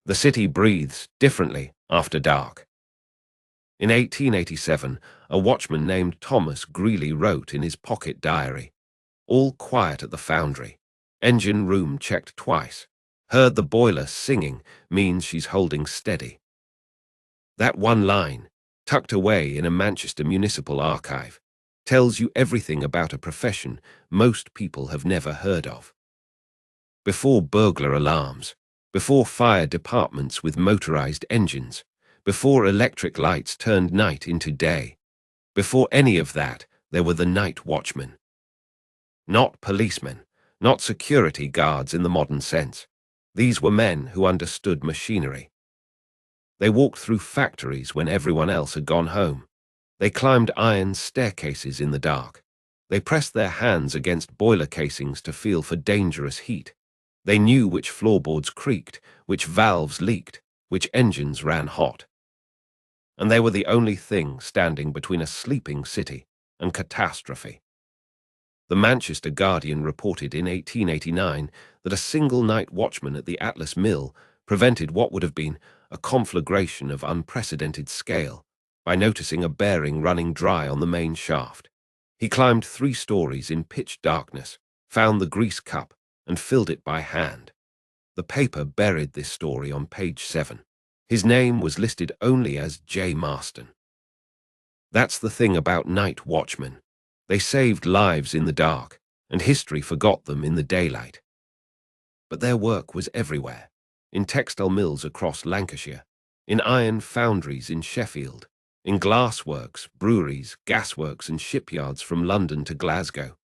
The city breathes differently after dark. In 1887, a watchman named Thomas Greeley wrote in his pocket diary, "All quiet at the foundry. Engine room checked twice. Heard the boiler singing means she's holding steady." That one line, tucked away in a Manchester municipal archive, tells you everything about a profession most people have never heard of. Before burglar alarms, before fire departments with motorized engines, before electric lights turned night into day, before any of that, there were the night watchmen. Not policemen, not security guards in the modern sense. These were men who understood machinery. They walked through factories when everyone else had gone home. They climbed iron staircases in the dark. They pressed their hands against boiler casings to feel for dangerous heat. They knew which floorboards creaked, which valves leaked, which engines ran hot. And they were the only thing standing between a sleeping city and catastrophe. The Manchester Guardian reported in 1889 that a single night watchman at the Atlas Mill prevented what would have been a conflagration of unprecedented scale by noticing a bearing running dry on the main shaft. He climbed 3 stories in pitch darkness, found the grease cup, and filled it by hand. The paper buried this story on page 7. His name was listed only as J. Marston. That's the thing about night watchmen. They saved lives in the dark, and history forgot them in the daylight. But their work was everywhere, in textile mills across Lancashire, in iron foundries in Sheffield, in glassworks, breweries, gasworks and shipyards from London to Glasgow.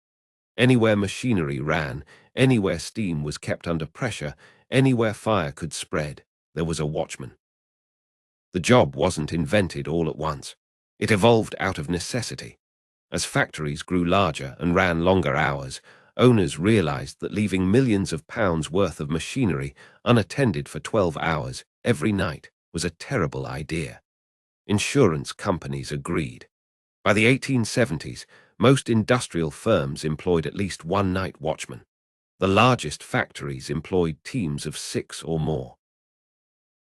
Anywhere machinery ran, anywhere steam was kept under pressure, anywhere fire could spread, there was a watchman. The job wasn't invented all at once. It evolved out of necessity. As factories grew larger and ran longer hours, owners realized that leaving millions of pounds worth of machinery unattended for 12 hours every night was a terrible idea. Insurance companies agreed. By the 1870s, most industrial firms employed at least one night watchman. The largest factories employed teams of 6 or more.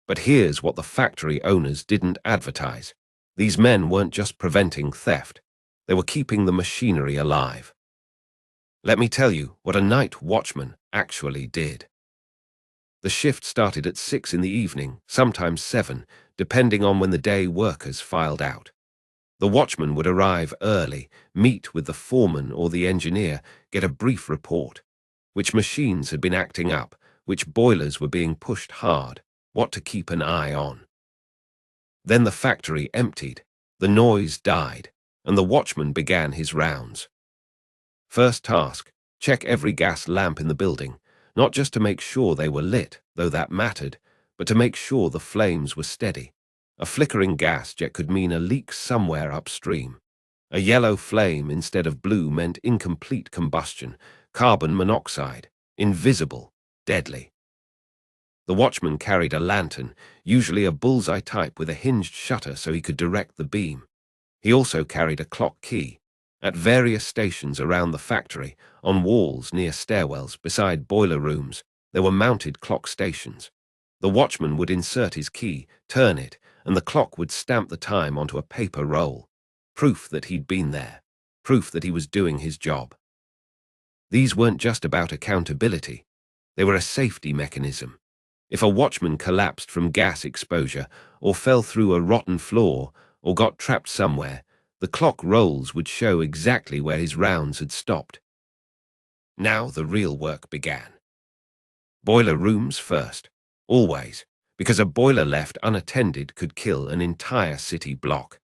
But here's what the factory owners didn't advertise. These men weren't just preventing theft. They were keeping the machinery alive. Let me tell you what a night watchman actually did. The shift started at 6 in the evening, sometimes 7, depending on when the day workers filed out. The watchman would arrive early, meet with the foreman or the engineer, get a brief report. Which machines had been acting up, which boilers were being pushed hard, what to keep an eye on. Then the factory emptied, the noise died, and the watchman began his rounds. First task, check every gas lamp in the building, not just to make sure they were lit, though that mattered, but to make sure the flames were steady. A flickering gas jet could mean a leak somewhere upstream. A yellow flame instead of blue meant incomplete combustion, carbon monoxide, invisible, deadly. The watchman carried a lantern, usually a bullseye type with a hinged shutter so he could direct the beam. He also carried a clock key. At various stations around the factory, on walls near stairwells, beside boiler rooms, there were mounted clock stations. The watchman would insert his key, turn it, and the clock would stamp the time onto a paper roll. Proof that he'd been there. Proof that he was doing his job. These weren't just about accountability. They were a safety mechanism. If a watchman collapsed from gas exposure, or fell through a rotten floor, or got trapped somewhere, the clock rolls would show exactly where his rounds had stopped. Now the real work began. Boiler rooms first, always, because a boiler left unattended could kill an entire city block.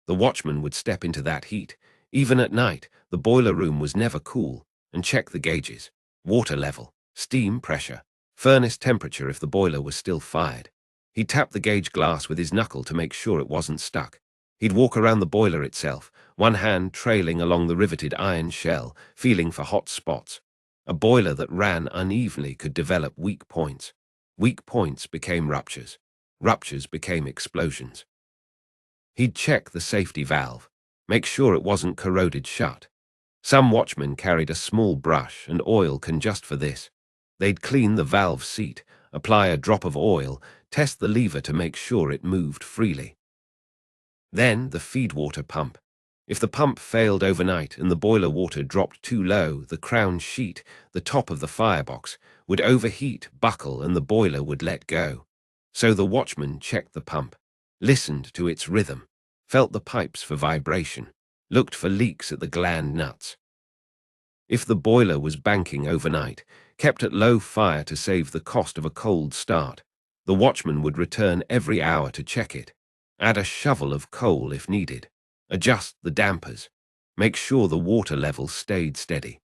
The watchman would step into that heat. Even at night, the boiler room was never cool, and check the gauges, water level, steam pressure, furnace temperature if the boiler was still fired. He'd tap the gauge glass with his knuckle to make sure it wasn't stuck. He'd walk around the boiler itself, one hand trailing along the riveted iron shell, feeling for hot spots. A boiler that ran unevenly could develop weak points. Weak points became ruptures. Ruptures became explosions. He'd check the safety valve, make sure it wasn't corroded shut. Some watchmen carried a small brush and oil can just for this. They'd clean the valve seat, apply a drop of oil, test the lever to make sure it moved freely. Then the feed water pump. If the pump failed overnight and the boiler water dropped too low, the crown sheet, the top of the firebox, would overheat, buckle, and the boiler would let go. So the watchman checked the pump, listened to its rhythm, felt the pipes for vibration, looked for leaks at the gland nuts. If the boiler was banking overnight, kept at low fire to save the cost of a cold start, the watchman would return every hour to check it, add a shovel of coal if needed, adjust the dampers, make sure the water level stayed steady.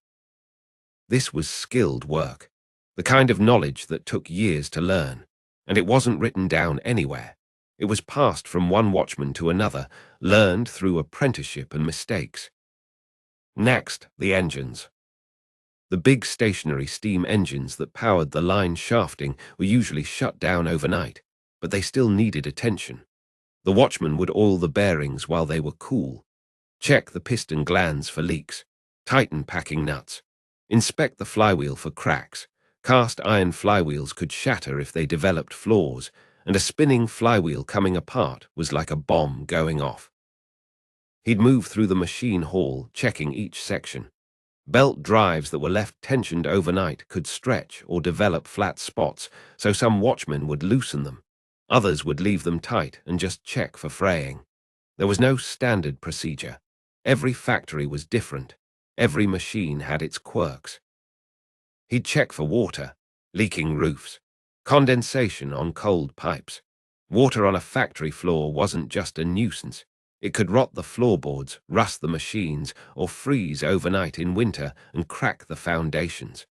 This was skilled work, the kind of knowledge that took years to learn, and it wasn't written down anywhere. It was passed from one watchman to another, learned through apprenticeship and mistakes. Next, the engines. The big stationary steam engines that powered the line shafting were usually shut down overnight, but they still needed attention. The watchman would oil the bearings while they were cool, check the piston glands for leaks, tighten packing nuts, inspect the flywheel for cracks. Cast iron flywheels could shatter if they developed flaws, and a spinning flywheel coming apart was like a bomb going off. He'd move through the machine hall, checking each section. Belt drives that were left tensioned overnight could stretch or develop flat spots, so some watchmen would loosen them. Others would leave them tight and just check for fraying. There was no standard procedure. Every factory was different. Every machine had its quirks. He'd check for water, leaking roofs, condensation on cold pipes. Water on a factory floor wasn't just a nuisance. It could rot the floorboards, rust the machines, or freeze overnight in winter and crack the foundations.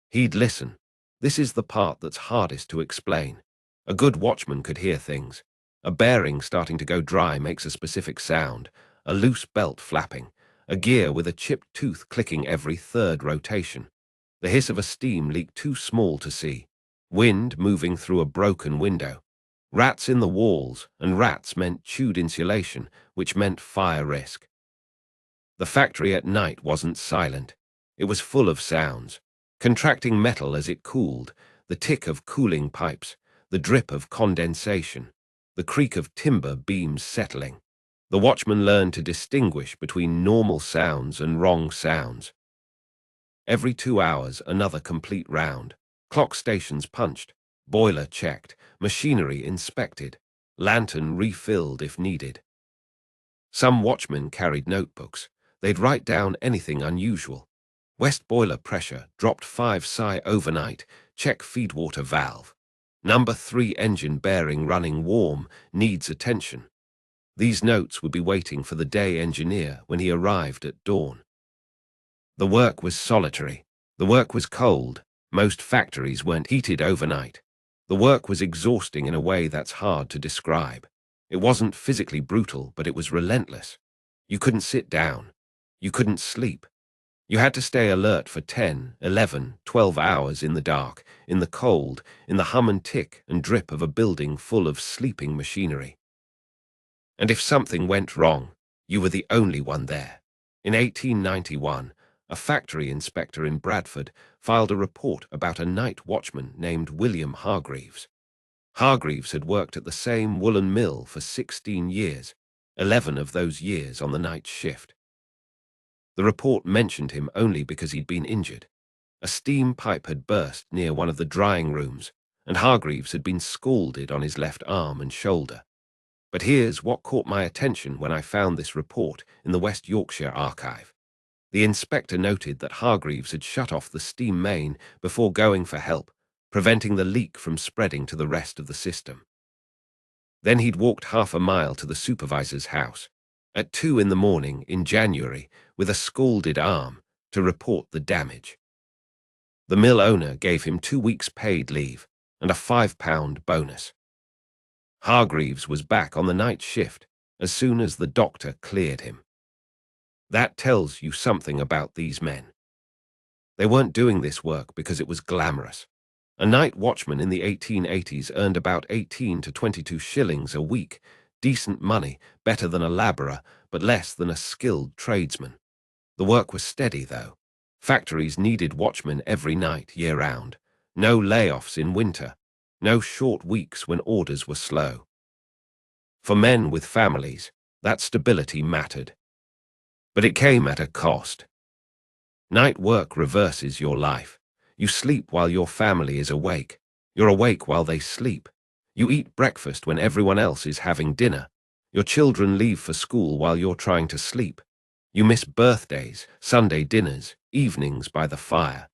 He'd listen. This is the part that's hardest to explain. A good watchman could hear things. A bearing starting to go dry makes a specific sound, a loose belt flapping, a gear with a chipped tooth clicking every third rotation, the hiss of a steam leak too small to see, wind moving through a broken window. Rats in the walls, and rats meant chewed insulation, which meant fire risk. The factory at night wasn't silent. It was full of sounds. Contracting metal as it cooled, the tick of cooling pipes, the drip of condensation, the creak of timber beams settling. The watchman learned to distinguish between normal sounds and wrong sounds. Every 2 hours, another complete round. Clock stations punched, boiler checked, machinery inspected, lantern refilled if needed. Some watchmen carried notebooks. They'd write down anything unusual. West boiler pressure dropped 5 psi overnight, check feedwater valve. Number 3 engine bearing running warm, needs attention. These notes would be waiting for the day engineer when he arrived at dawn. The work was solitary. The work was cold. Most factories weren't heated overnight. The work was exhausting in a way that's hard to describe. It wasn't physically brutal, but it was relentless. You couldn't sit down. You couldn't sleep. You had to stay alert for 10, 11, 12 hours in the dark, in the cold, in the hum and tick and drip of a building full of sleeping machinery. And if something went wrong, you were the only one there. In 1891, a factory inspector in Bradford filed a report about a night watchman named William Hargreaves. Hargreaves had worked at the same woolen mill for 16 years, 11 of those years on the night shift. The report mentioned him only because he'd been injured. A steam pipe had burst near one of the drying rooms, and Hargreaves had been scalded on his left arm and shoulder. But here's what caught my attention when I found this report in the West Yorkshire archive. The inspector noted that Hargreaves had shut off the steam main before going for help, preventing the leak from spreading to the rest of the system. Then he'd walked half a mile to the supervisor's house, at 2 in the morning in January, with a scalded arm, to report the damage. The mill owner gave him 2 weeks paid leave and a £5 bonus. Hargreaves was back on the night shift as soon as the doctor cleared him. That tells you something about these men. They weren't doing this work because it was glamorous. A night watchman in the 1880s earned about 18 to 22 shillings a week, decent money, better than a labourer, but less than a skilled tradesman. The work was steady, though. Factories needed watchmen every night, year-round. No layoffs in winter. No short weeks when orders were slow. For men with families, that stability mattered. But it came at a cost. Night work reverses your life. You sleep while your family is awake. You're awake while they sleep. You eat breakfast when everyone else is having dinner. Your children leave for school while you're trying to sleep. You miss birthdays, Sunday dinners, evenings by the fire.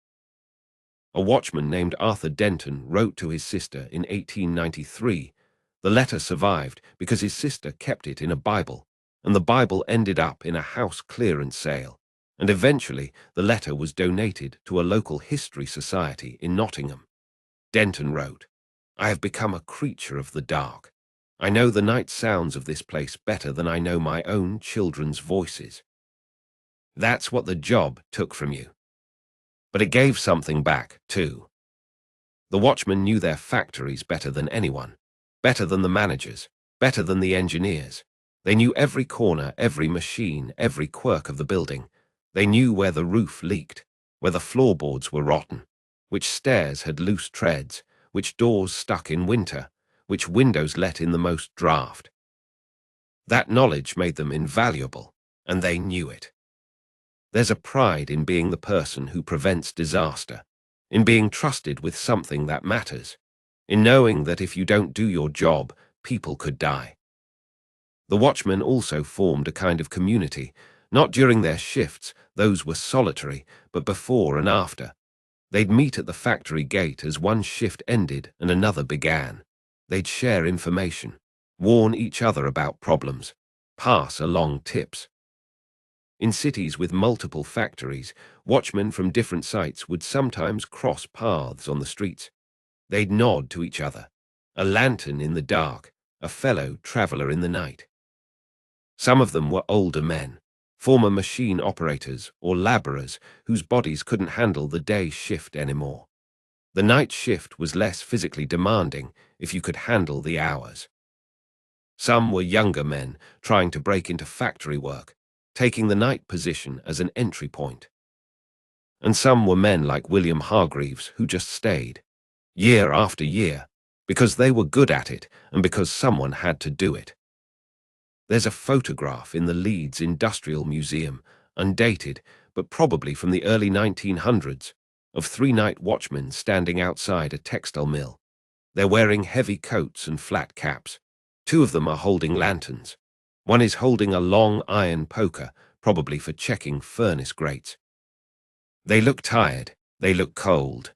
A watchman named Arthur Denton wrote to his sister in 1893. The letter survived because his sister kept it in a Bible, and the Bible ended up in a house clearance sale, and eventually the letter was donated to a local history society in Nottingham. Denton wrote, "I have become a creature of the dark. I know the night sounds of this place better than I know my own children's voices." That's what the job took from you. But it gave something back, too. The watchmen knew their factories better than anyone, better than the managers, better than the engineers. They knew every corner, every machine, every quirk of the building. They knew where the roof leaked, where the floorboards were rotten, which stairs had loose treads, which doors stuck in winter, which windows let in the most draught. That knowledge made them invaluable, and they knew it. There's a pride in being the person who prevents disaster, in being trusted with something that matters, in knowing that if you don't do your job, people could die. The watchmen also formed a kind of community, not during their shifts, those were solitary, but before and after. They'd meet at the factory gate as one shift ended and another began. They'd share information, warn each other about problems, pass along tips. In cities with multiple factories, watchmen from different sites would sometimes cross paths on the streets. They'd nod to each other, a lantern in the dark, a fellow traveler in the night. Some of them were older men, former machine operators or laborers whose bodies couldn't handle the day shift anymore. The night shift was less physically demanding if you could handle the hours. Some were younger men trying to break into factory work, taking the night position as an entry point. And some were men like William Hargreaves who just stayed, year after year, because they were good at it and because someone had to do it. There's a photograph in the Leeds Industrial Museum, undated, but probably from the early 1900s, of three night watchmen standing outside a textile mill. They're wearing heavy coats and flat caps. Two of them are holding lanterns. One is holding a long iron poker, probably for checking furnace grates. They look tired, they look cold,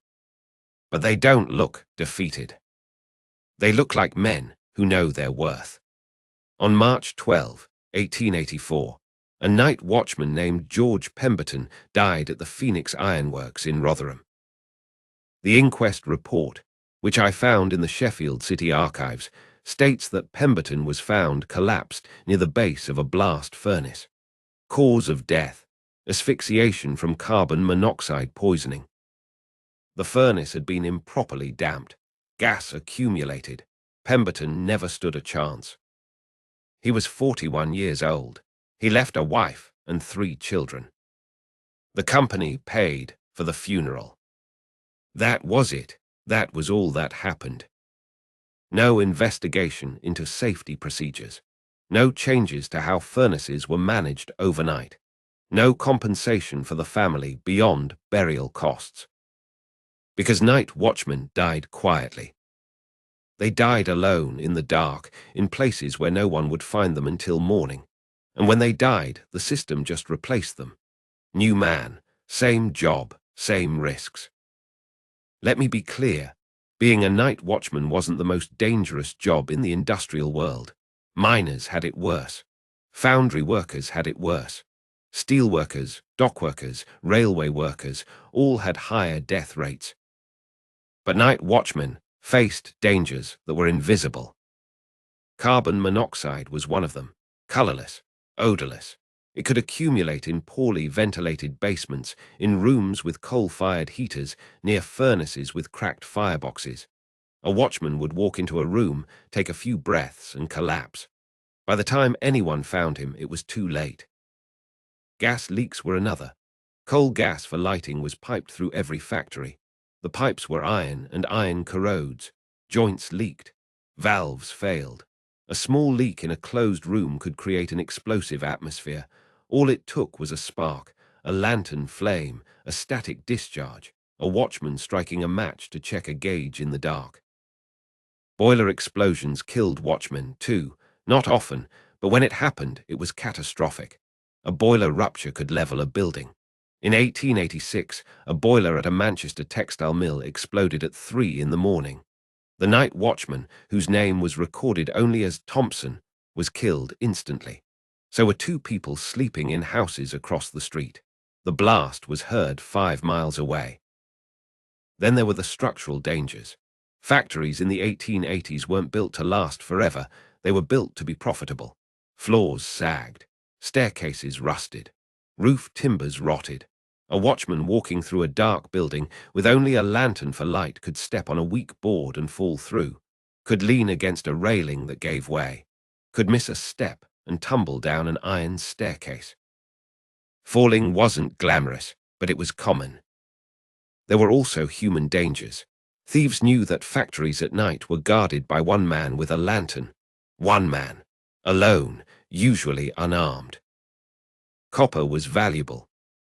but they don't look defeated. They look like men who know their worth. On March 12, 1884, a night watchman named George Pemberton died at the Phoenix Ironworks in Rotherham. The inquest report, which I found in the Sheffield City Archives, states that Pemberton was found collapsed near the base of a blast furnace. Cause of death: asphyxiation from carbon monoxide poisoning. The furnace had been improperly damped. Gas accumulated. Pemberton never stood a chance. He was 41 years old. He left a wife and 3 children. The company paid for the funeral. That was it. That was all that happened. No investigation into safety procedures. No changes to how furnaces were managed overnight. No compensation for the family beyond burial costs. Because night watchmen died quietly. They died alone in the dark, in places where no one would find them until morning. And when they died, the system just replaced them. New man, same job, same risks. Let me be clear, being a night watchman wasn't the most dangerous job in the industrial world. Miners had it worse. Foundry workers had it worse. Steel workers, dock workers, railway workers, all had higher death rates. But night watchmen faced dangers that were invisible. Carbon monoxide was one of them, colorless, odorless. It could accumulate in poorly ventilated basements, in rooms with coal-fired heaters, near furnaces with cracked fireboxes. A watchman would walk into a room, take a few breaths, and collapse. By the time anyone found him, it was too late. Gas leaks were another. Coal gas for lighting was piped through every factory. The pipes were iron, and iron corrodes. Joints leaked. Valves failed. A small leak in a closed room could create an explosive atmosphere. All it took was a spark, a lantern flame, a static discharge, a watchman striking a match to check a gauge in the dark. Boiler explosions killed watchmen, too. Not often, but when it happened, it was catastrophic. A boiler rupture could level a building. In 1886, a boiler at a Manchester textile mill exploded at 3 in the morning. The night watchman, whose name was recorded only as Thompson, was killed instantly. So were 2 people sleeping in houses across the street. The blast was heard 5 miles away. Then there were the structural dangers. Factories in the 1880s weren't built to last forever. They were built to be profitable. Floors sagged. Staircases rusted. Roof timbers rotted. A watchman walking through a dark building with only a lantern for light could step on a weak board and fall through, could lean against a railing that gave way, could miss a step and tumble down an iron staircase. Falling wasn't glamorous, but it was common. There were also human dangers. Thieves knew that factories at night were guarded by one man with a lantern. One man, alone, usually unarmed. Copper was valuable.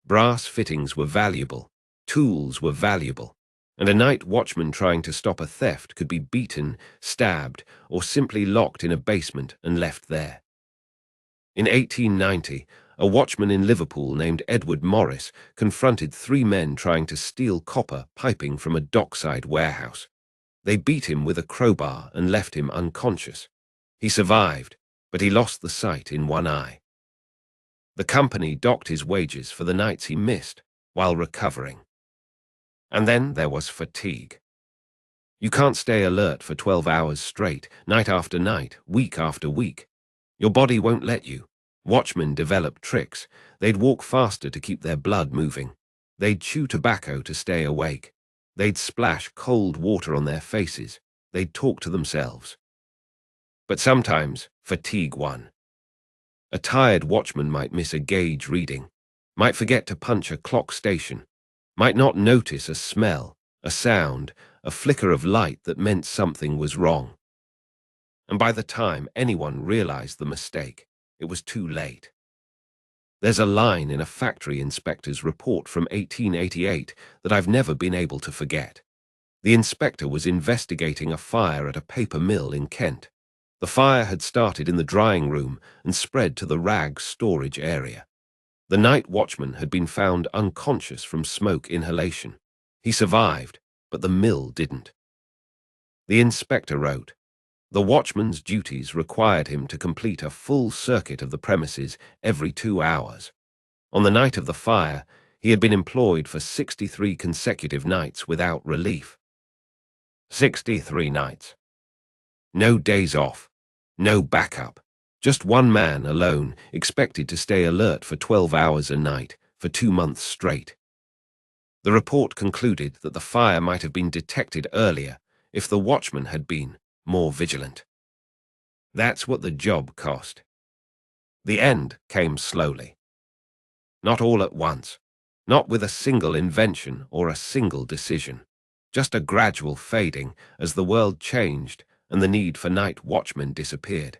Brass fittings were valuable. Tools were valuable. And a night watchman trying to stop a theft could be beaten, stabbed, or simply locked in a basement and left there. In 1890, a watchman in Liverpool named Edward Morris confronted 3 men trying to steal copper piping from a dockside warehouse. They beat him with a crowbar and left him unconscious. He survived, but he lost the sight in one eye. The company docked his wages for the nights he missed while recovering. And then there was fatigue. You can't stay alert for 12 hours straight, night after night, week after week. Your body won't let you. Watchmen developed tricks. They'd walk faster to keep their blood moving. They'd chew tobacco to stay awake. They'd splash cold water on their faces. They'd talk to themselves. But sometimes fatigue won. A tired watchman might miss a gauge reading, might forget to punch a clock station, might not notice a smell, a sound, a flicker of light that meant something was wrong. And by the time anyone realized the mistake, it was too late. There's a line in a factory inspector's report from 1888 that I've never been able to forget. The inspector was investigating a fire at a paper mill in Kent. The fire had started in the drying room and spread to the rags storage area. The night watchman had been found unconscious from smoke inhalation. He survived, but the mill didn't. The inspector wrote, "The watchman's duties required him to complete a full circuit of the premises every 2 hours. On the night of the fire, he had been employed for 63 consecutive nights without relief. 63 nights. No days off. No backup. Just one man alone, expected to stay alert for 12 hours a night, for 2 months straight." The report concluded that the fire might have been detected earlier if the watchman had been more vigilant. That's what the job cost. The end came slowly. Not all at once. Not with a single invention or a single decision. Just a gradual fading as the world changed and the need for night watchmen disappeared.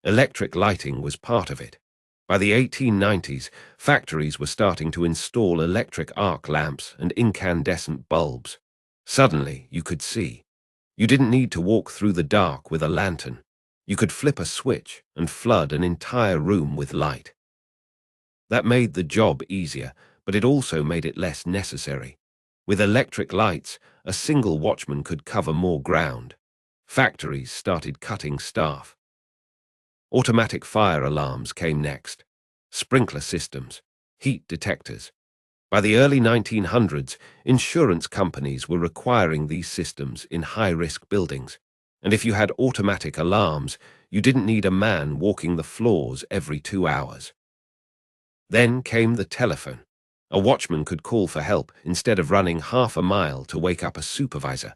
Electric lighting was part of it. By the 1890s, factories were starting to install electric arc lamps and incandescent bulbs. Suddenly, you could see. You didn't need to walk through the dark with a lantern. You could flip a switch and flood an entire room with light. That made the job easier, but it also made it less necessary. With electric lights, a single watchman could cover more ground. Factories started cutting staff. Automatic fire alarms came next. Sprinkler systems, heat detectors. By the early 1900s, insurance companies were requiring these systems in high-risk buildings. And if you had automatic alarms, you didn't need a man walking the floors every 2 hours. Then came the telephone. A watchman could call for help instead of running half a mile to wake up a supervisor.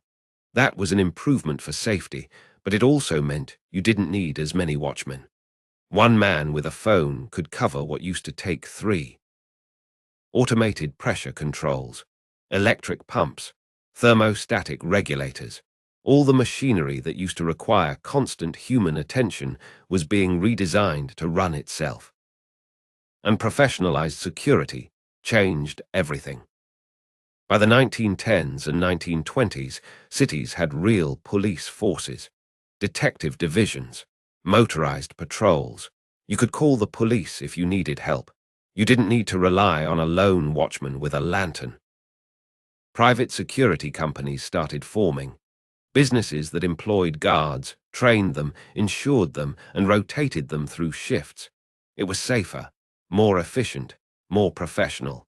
That was an improvement for safety, but it also meant you didn't need as many watchmen. One man with a phone could cover what used to take 3. Automated pressure controls. Electric pumps, thermostatic regulators, all the machinery that used to require constant human attention was being redesigned to run itself. And professionalized security changed everything. By the 1910s and 1920s, cities had real police forces, detective divisions, motorized patrols. You could call the police if you needed help. You didn't need to rely on a lone watchman with a lantern. Private security companies started forming. Businesses that employed guards, trained them, insured them, and rotated them through shifts. It was safer, more efficient, more professional.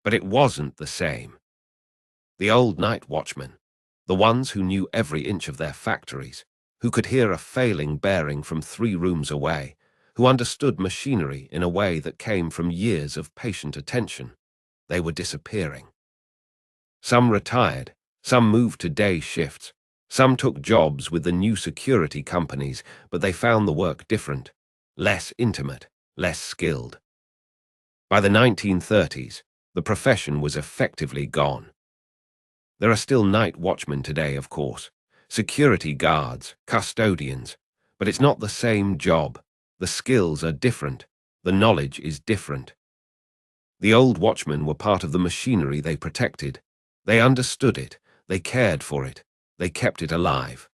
But it wasn't the same. The old night watchmen, the ones who knew every inch of their factories, who could hear a failing bearing from 3 rooms away, who understood machinery in a way that came from years of patient attention, they were disappearing. Some retired, some moved to day shifts, some took jobs with the new security companies, but they found the work different, less intimate, less skilled. By the 1930s, the profession was effectively gone. There are still night watchmen today, of course, security guards, custodians, but it's not the same job. The skills are different, the knowledge is different. The old watchmen were part of the machinery they protected. They understood it, they cared for it, they kept it alive.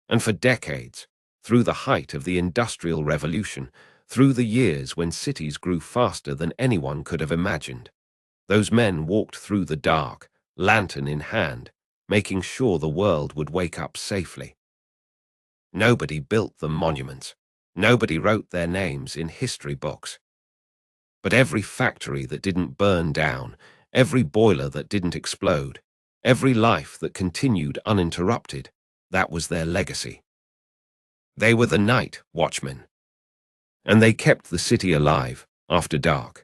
And for decades, through the height of the Industrial Revolution, through the years when cities grew faster than anyone could have imagined, those men walked through the dark, lantern in hand, making sure the world would wake up safely. Nobody built the monuments. Nobody wrote their names in history books. But every factory that didn't burn down, every boiler that didn't explode, every life that continued uninterrupted, that was their legacy. They were the night watchmen. And they kept the city alive after dark.